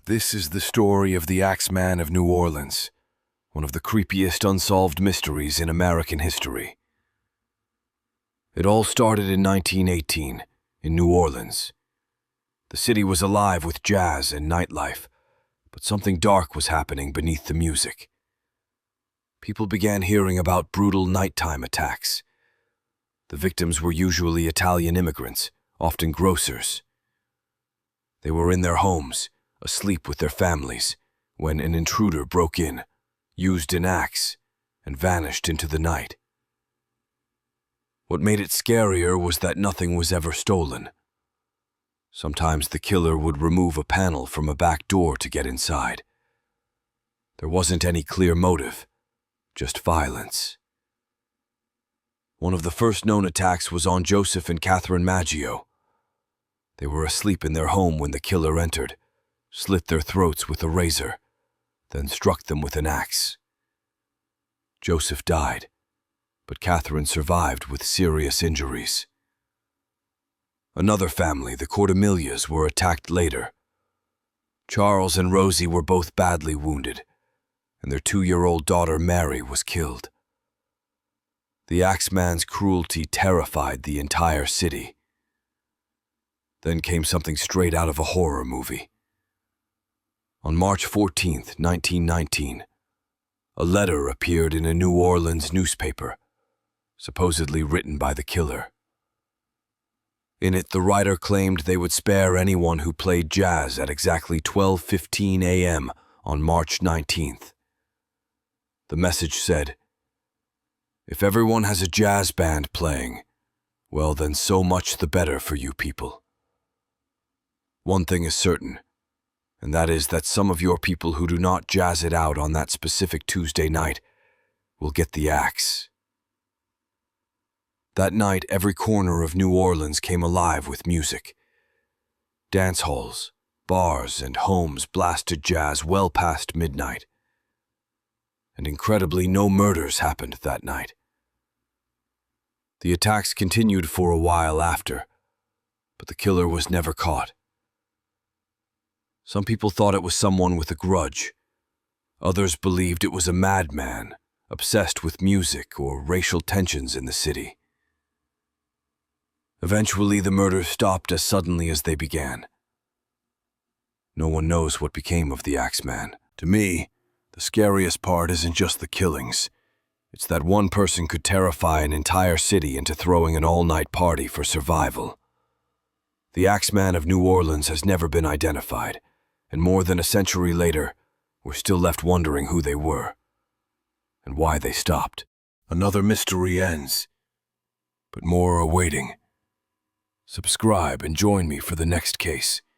This is the story of the Axeman of New Orleans, one of the creepiest unsolved mysteries in American history. It all started in 1918, in New Orleans. The city was alive with jazz and nightlife, but something dark was happening beneath the music. People began hearing about brutal nighttime attacks. The victims were usually Italian immigrants, often grocers. They were in their homes, asleep with their families, when an intruder broke in, used an axe, and vanished into the night. What made it scarier was that nothing was ever stolen. Sometimes the killer would remove a panel from a back door to get inside. There wasn't any clear motive, just violence. One of the first known attacks was on Joseph and Catherine Maggio. They were asleep in their home when the killer entered, slit their throats with a razor, then struck them with an axe. Joseph died, but Catherine survived with serious injuries. Another family, the Cordamillas, were attacked later. Charles and Rosie were both badly wounded, and their 2-year-old daughter Mary was killed. The Axeman's cruelty terrified the entire city. Then came something straight out of a horror movie. On March 14, 1919, a letter appeared in a New Orleans newspaper, supposedly written by the killer. In it, the writer claimed they would spare anyone who played jazz at exactly 12:15 a.m. on March 19th. The message said, "If everyone has a jazz band playing, well then so much the better for you people. One thing is certain, and that is that some of your people who do not jazz it out on that specific Tuesday night will get the axe." That night, every corner of New Orleans came alive with music. Dance halls, bars, and homes blasted jazz well past midnight. And incredibly, no murders happened that night. The attacks continued for a while after, but the killer was never caught. Some people thought it was someone with a grudge. Others believed it was a madman, obsessed with music or racial tensions in the city. Eventually, the murders stopped as suddenly as they began. No one knows what became of the Axeman. To me, the scariest part isn't just the killings. It's that one person could terrify an entire city into throwing an all-night party for survival. The Axeman of New Orleans has never been identified, and more than a century later, we're still left wondering who they were and why they stopped. Another mystery ends, but more are waiting. Subscribe and join me for the next case.